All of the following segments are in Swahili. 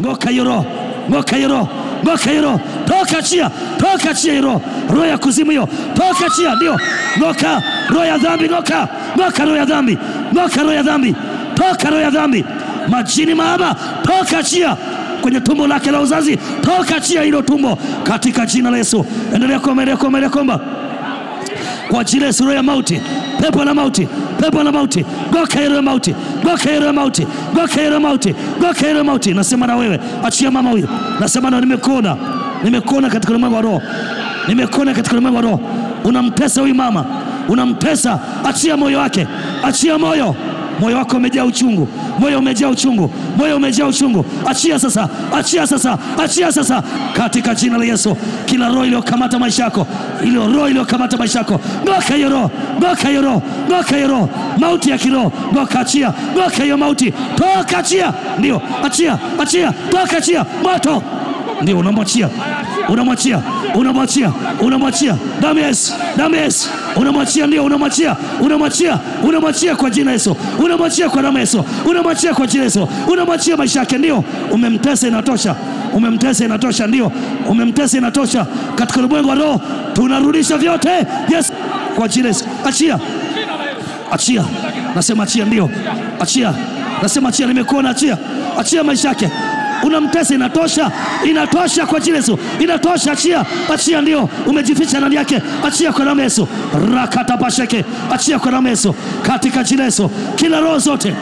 Ngoka yoro, ngoka yoro, ngoka yoro. Toka chia, toka chia yoro. Roho ya kuzimu hiyo, toka chia, ndio. Ngoka, roho ya dhambi, ngoka. Ngoka roho ya dhambi, ngoka roho ya dhambi. Toka roho ya dhambi. Majini mahaba, toka chia kwenye tumbo lake la uzazi. Toka chia hilo tumbo katika jina la Yesu. Endelea kuomba, endelea kuomba, endelea kuomba. Kwa jina la Yesu, roho ya mauti, pepo la mauti, pepo la mauti, ngoka roho ya mauti, ngoka roho ya mauti, ngoka roho ya mauti, ngoka roho ya mauti. Nasema na wewe, achia mama huyo. Nasema na nimekuona, nimekuona katika ulimwengu wa roho, nimekuona katika ulimwengu wa roho. Unamtesa huyu mama, unamtesa. Achia moyo wake, achia moyo. Moyo wako umejaa uchungu, moyo umejaa uchungu, moyo umejaa uchungu. Achia sasa, achia sasa, achia sasa katika jina la Yesu. Kila roho iliyokamata maisha yako, ile roho iliyokamata maisha yako, ngoka hiyo roho, ngoka hiyo roho, ngoka hiyo roho. Mauti ya kiroho, ngoka, achia, ngoka hiyo mauti, toka, achia, ndio, achia, achia, toka, achia, moto, ndio, unamwachia, unamwachia, unamwachia, unamwachia. Damu ya Yesu, damu ya Yesu. Unamwachia, ndio, unamwachia, unamwachia, unamwachia kwa jina Yesu, unamwachia kwa damu ya Yesu, unamwachia kwa jina Yesu, unamwachia maisha yake. Ndio, umemtesa, inatosha, umemtesa, inatosha, ndio, umemtesa, inatosha. Katika ulimwengu wa roho tunarudisha vyote, yes, kwa jina Yesu. Achia, achia, nasema achia, ndio, achia, nasema achia, nimekuona, achia, achia maisha yake. Unamtesa, inatosha, inatosha kwa jina Yesu, inatosha. Achia, achia, ndio, umejificha ndani yake. Achia kwa damu ya Yesu, rakata pasheke, achia kwa damu ya Yesu katika jina Yesu. Kila roho zote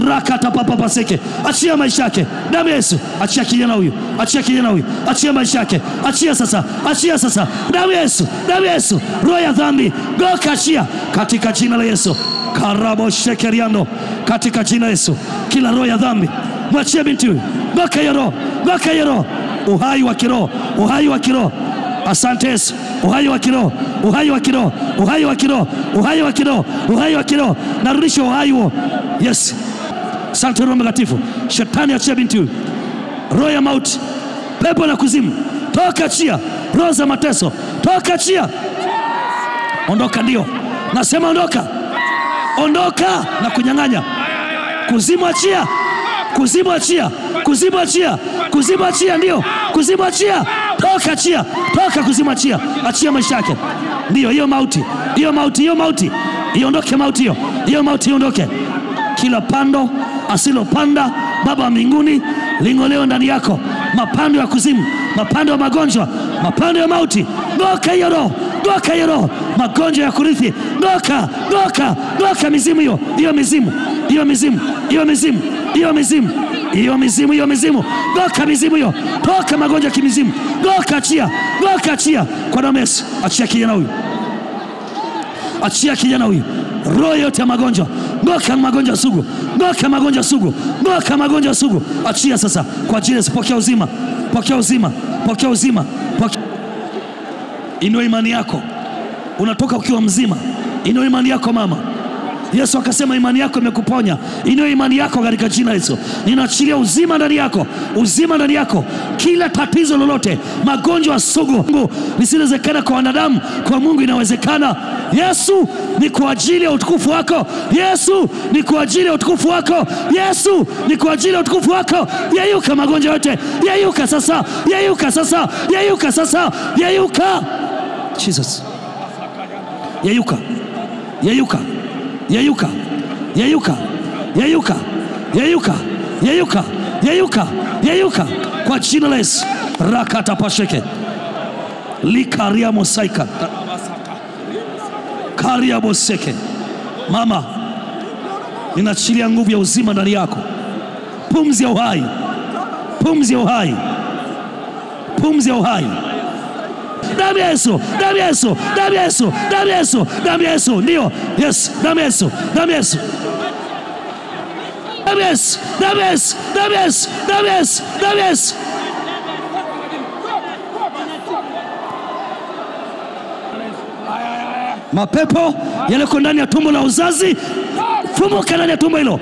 rakata papa paseke, achia maisha yake, damu ya Yesu. Achia kijana huyu, achia kijana huyu, achia maisha yake, achia sasa, achia sasa, damu ya Yesu, damu ya Yesu. Roho ya dhambi, ngoka, achia katika jina la Yesu. Karabo shekeriano katika jina Yesu. Kila roho ya dhambi mwachie binti huyu, ngoka hiyo roho, ngoka hiyo roho. Uhai wa kiroho, uhai wa kiroho. Asante Yesu, uhai wa kiroho, uhai wa kiroho, uhai wa kiroho, uhai wa kiroho, uhai wa kiroho. Narudisha uhai huo, yes. Asante Roho Mtakatifu. Shetani, achia binti huyu. Roho ya mauti, pepo la kuzimu, toka, achia. Roho za mateso, toka, achia. Ondoka, ndio, nasema ondoka, ondoka na kunyang'anya. Kuzimu, achia, kuzimu, achia, kuzimu, achia, kuzimu, achia, ndio, kuzimu, achia, toka, achia, toka, kuzimu, achia, achia maisha yake. Ndio, hiyo mauti, hiyo mauti, hiyo mauti iondoke, mauti hiyo, hiyo mauti iondoke. Kila pando asilopanda Baba wa mbinguni ling'olewe ndani yako. Mapando ya kuzimu, mapando ya magonjwa, mapando ya mauti, ngoka hiyo roho, ngoka hiyo roho. Magonjwa ya kurithi, ngoka, ngoka, ngoka mizimu hiyo, hiyo mizimu, hiyo mizimu, hiyo mizimu, hiyo mizimu, hiyo mizimu, hiyo mizimu, ngoka mizimu hiyo, toka magonjwa kimizimu, ngoka, achia, ngoka, achia kwa damu ya Yesu. Achia kijana huyu, achia kijana huyu. Roho yote ya magonjwa, ngoka magonjwa sugu, ngoka magonjwa sugu, ngoka magonjwa sugu. Achia sasa kwa jina Yesu. Pokea uzima, pokea uzima, pokea uzima, pokea. Inua imani yako, unatoka ukiwa mzima. Inua imani yako mama. Yesu akasema imani yako imekuponya. Inua imani yako katika jina Yesu. Ninaachilia uzima ndani yako, uzima ndani yako. Kila tatizo lolote, magonjwa sugu lisilowezekana kwa wanadamu, kwa Mungu inawezekana. Yesu, ni kwa ajili ya utukufu wako. Yesu, ni kwa ajili ya utukufu wako. Yesu, ni kwa ajili ya utukufu wako. Yeyuka magonjwa yote, yeyuka sasa, yeyuka sasa, yeyuka sasa, yeyuka. Jesus, yeyuka, yeyuka, yeyuka, yeyuka, yeyuka, yeyuka, yeyuka, yeyuka, yeyuka kwa jina la Yesu. Rakata pasheke likaria mosaika karia boseke. Mama, ninaachilia nguvu ya uzima ndani yako. Pumzi ya uhai, pumzi ya uhai, pumzi ya uhai. Damu ya Yesu, damu ya Yesu, damu ya Yesu, damu ya Yesu, damu ya Yesu, ndio, yes, damu ya Yesu, damu ya Yesu, damu ya Yesu, damu ya Yesu, damu ya Yesu, damu ya Yesu, damu ya Yesu. Mapepo yaliyoko ndani ya tumbo la uzazi, fumuka ndani ya tumbo hilo.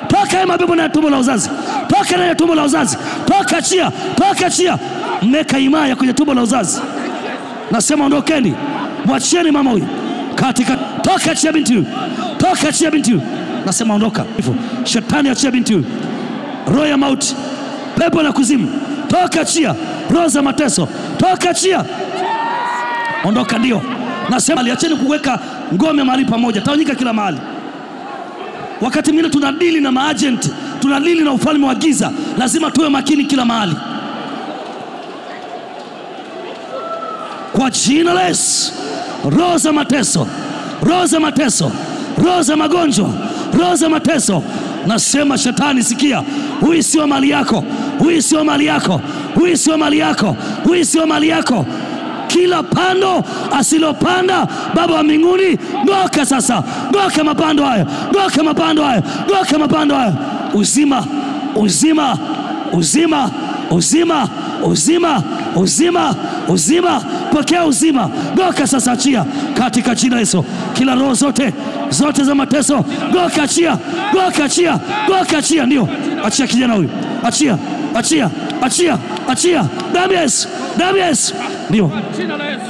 Toka ya mapepo ndani ya tumbo la uzazi, toka ndani ya tumbo la uzazi, toka, achia, toka, achia. Mmeka imaya kwenye tumbo la uzazi. Nasema ondokeni, mwachieni mama huyu katika, toka, achia binti huyu, toka, achia binti huyu. Nasema ondoka. Shetani, achia binti huyu. Roho ya mauti, pepo la kuzimu, toka achia. Roho za mateso, toka achia. Ondoka. Ndio nasema aliacheni kuweka ngome mahali pamoja, tawanyika kila mahali. Wakati mwingine tunadili na maagent, tunadili na ufalme wa giza, lazima tuwe makini kila mahali. Kwa jina la Yesu, roho za mateso, roho za mateso, roho za magonjwa, roho za mateso, nasema shetani sikia, huyu sio mali yako, huyu sio mali yako, huyu sio mali yako, huyu sio mali yako. Kila pando asilopanda Baba wa mbinguni, ngoka sasa, ngoka mapando hayo, ngoka mapando hayo, ngoka mapando hayo. Uzima, uzima, uzima, uzima, uzima, uzima, uzima, pokea uzima. Ngoka sasa, achia katika jina Yesu. Kila roho zote za mateso, ngoka achia, ngoka achia, ngoka achia. Ndio, achia kijana huyu, achia, achia, achia, achia. Damu Yesu, damu Yesu. Ndio,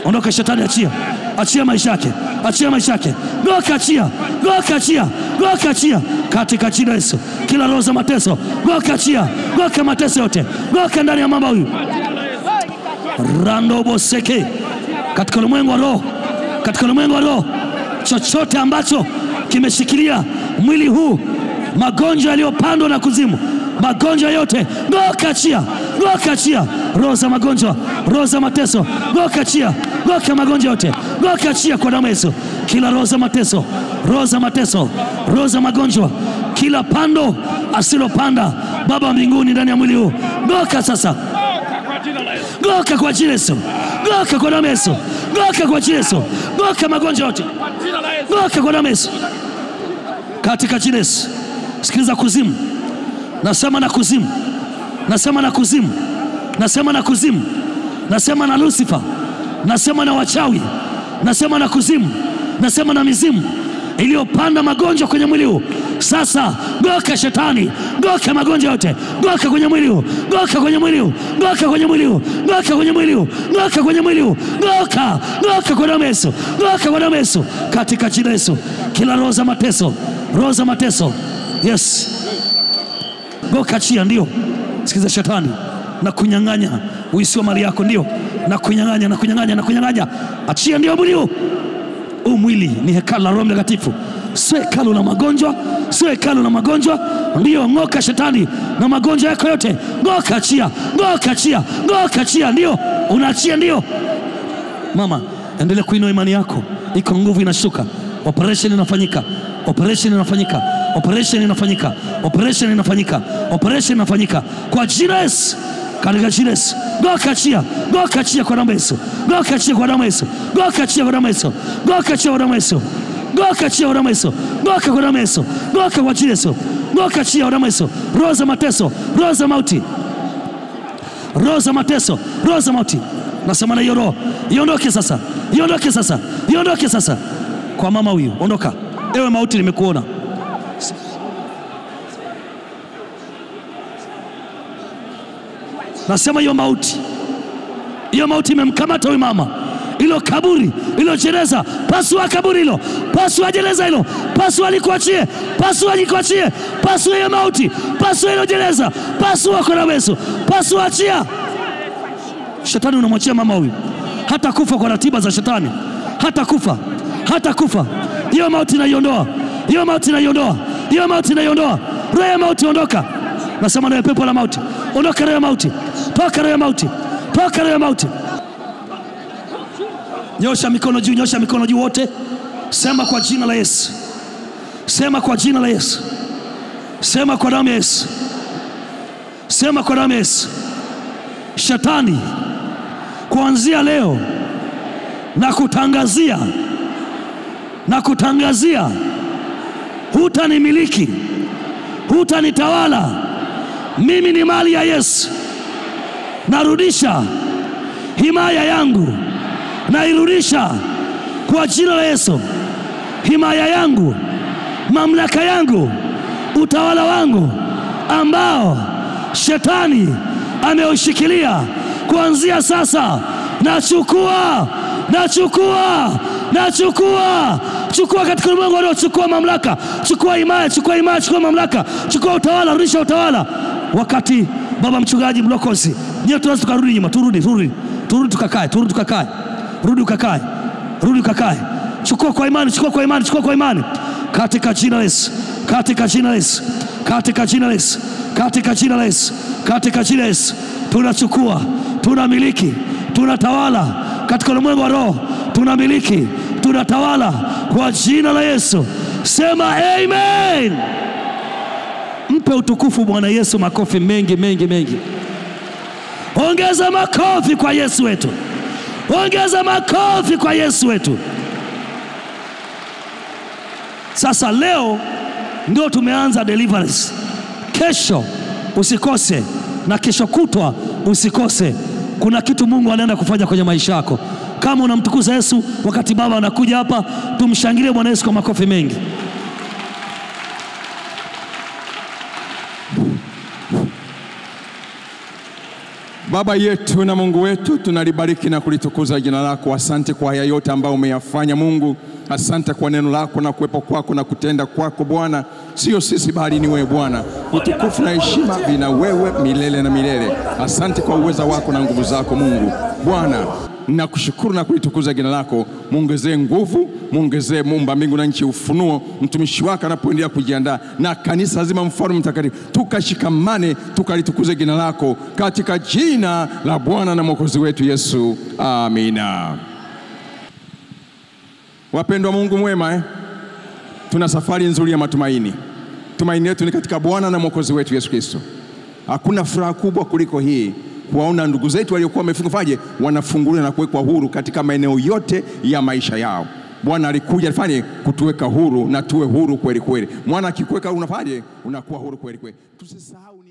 ondoka shetani, achia, achia maisha yake, achia maisha yake. Ngoka achia, ngoka achia, ngoka achia katika jina Yesu. Kila roho za mateso, ngoka achia, ngoka mateso yote, ngoka ndani ya mama huyu. Rando boseke katika ulimwengu wa roho, katika ulimwengu wa roho, chochote ambacho kimeshikilia mwili huu, magonjwa yaliyopandwa na kuzimu, magonjwa yote, ngoka achia, ngoka achia. Roho za magonjwa, roho za mateso, ngoka achia, ngoka magonjwa yote, ngoka achia kwa damu Yesu. Kila roho za mateso, roho za mateso, roho za magonjwa, kila pando asilopanda Baba wa mbinguni ndani ya mwili huu, ngoka sasa, ngoka kwa jina Yesu, ngoka kwa damu Yesu, ngoka kwa jina Yesu, ngoka magonjwa yote, ngoka kwa damu Yesu katika jina Yesu. Sikiliza kuzimu, nasema na kuzimu, nasema na kuzimu, nasema na kuzimu, nasema na Lucifer, nasema na wachawi, nasema na kuzimu, nasema na mizimu iliyopanda magonjwa kwenye mwili huu. Sasa ngoka shetani, ngoka magonjwa yote, ngoka kwenye mwili huu, ngoka kwenye mwili huu, ngoka kwenye mwili huu, ngoka kwenye mwili huu, ngoka kwenye mwili huu, ngoka, ngoka kwa damu Yesu, ngoka kwa damu Yesu katika jina Yesu. Kila roho za mateso, roho za mateso, yes, ngoka achia. Ndio, sikiza shetani, na kunyang'anya uisiwa mali yako. Ndio, na kunyang'anya, na kunyang'anya, na kunyang'anya, achia. Ndio, mwili huu, mwili ni hekalu la Roho Mtakatifu, sio hekalu la magonjwa, sio hekalu la magonjwa. Ndio, ngoka shetani na magonjwa yako yote, ngoka achia, ngoka achia, ngoka achia. Ndio, unaachia. Ndio mama, endelea kuinua imani yako, iko nguvu inashuka. Operation inafanyika, operation inafanyika, operation inafanyika, operation inafanyika, operation inafanyika kwa jina Yesu, katika jina Yesu. Ngoka achia, ngoka achia kwa damu Yesu, ngoka achia kwa damu Yesu, ngoka achia kwa damu Yesu, ngoka achia kwa damu Yesu, ngoka achia kwa damu Yesu, ngoka kwa damu Yesu, ngoka kwa jina Yesu, ngoka achia kwa damu Yesu. Roho za mateso, roho za mauti, roho za mateso, roho za mauti, nasema na hiyo roho iondoke sasa, iondoke sasa, iondoke sasa kwa mama huyu. Ondoka ewe mauti, nimekuona. Nasema hiyo mauti, hiyo mauti imemkamata huyu mama. Ilo kaburi, ilo jeneza, pasua kaburi hilo, pasua jeneza hilo, pasua likuachie, pasua likuachie, pasua hiyo mauti, pasua hilo jeneza, pasua kwa damu Yesu, pasua, achia. Shetani unamwachia mama huyu, hata kufa kwa ratiba za shetani, hata kufa, hata kufa. Hiyo mauti naiondoa, hiyo mauti naiondoa, hiyo mauti naiondoa. Roho ya mauti ondoka. Nasema na pepo la mauti, ondoka roho ya mauti, toka roho ya mauti, toka roho ya mauti. Nyosha mikono juu, nyosha mikono juu wote. Sema kwa jina la Yesu, sema kwa jina la Yesu, sema kwa damu ya Yesu, sema kwa damu ya Yesu. Shetani, kuanzia leo na kutangazia hutanimiliki, hutanitawala. Mimi ni mali ya Yesu. Narudisha himaya yangu, nairudisha kwa jina la Yesu. Himaya yangu, mamlaka yangu, utawala wangu ambao shetani ameushikilia, kuanzia sasa nachukua, nachukua, nachukua. Chukua katika ulimwengu wa roho, chukua mamlaka, chukua himaya, chukua himaya, chukua mamlaka, chukua utawala, rudisha utawala. Wakati Baba mchungaji Mlokozi, nyewe tunaweza tukarudi nyuma, turudi tukakae. Chukua kwa imani, katika jina la Yesu, katika jina la Yesu, tunachukua, tunamiliki, tunatawala katika ulimwengu wa roho, tunamiliki, tunatawala kwa jina la Yesu. Sema amen. Mpe utukufu Bwana Yesu makofi mengi. Ongeza makofi kwa Yesu wetu. Sasa leo ndio tumeanza deliverance. Kesho usikose, na kesho kutwa usikose. Kuna kitu Mungu anaenda kufanya kwenye maisha yako. Kama unamtukuza Yesu wakati baba anakuja hapa, tumshangilie Bwana Yesu kwa makofi mengi. Baba yetu na Mungu wetu, tunalibariki na kulitukuza jina lako. Asante kwa haya yote ambayo umeyafanya Mungu. Asante kwa neno lako na kuwepo kwako na kutenda kwako Bwana. Sio sisi bali ni wewe Bwana. Utukufu na heshima vina wewe milele na milele. Asante kwa uweza wako na nguvu zako Mungu. Bwana, nakushukuru na kulitukuza jina lako. Muongezee nguvu, muongezee Muumba mbingu na nchi ufunuo. Mtumishi wako anapoendelea kujiandaa na kanisa zima, Mfalme mtakatifu, tukashikamane tukalitukuze jina lako katika jina la Bwana na Mwokozi wetu Yesu. Amina. Wapendwa Mungu mwema, tuna safari nzuri ya matumaini. Tumaini letu ni katika Bwana na Mwokozi wetu Yesu Kristo. Hakuna furaha kubwa kuliko hii, kuwaona ndugu zetu waliokuwa wamefungwa wanafunguliwa na kuwekwa huru katika maeneo yote ya maisha yao. Bwana alikuja afanye kutuweka huru na tuwe huru kweli kweli. Mwana akikuweka unakuwa huru kweli kweli. Tusisahau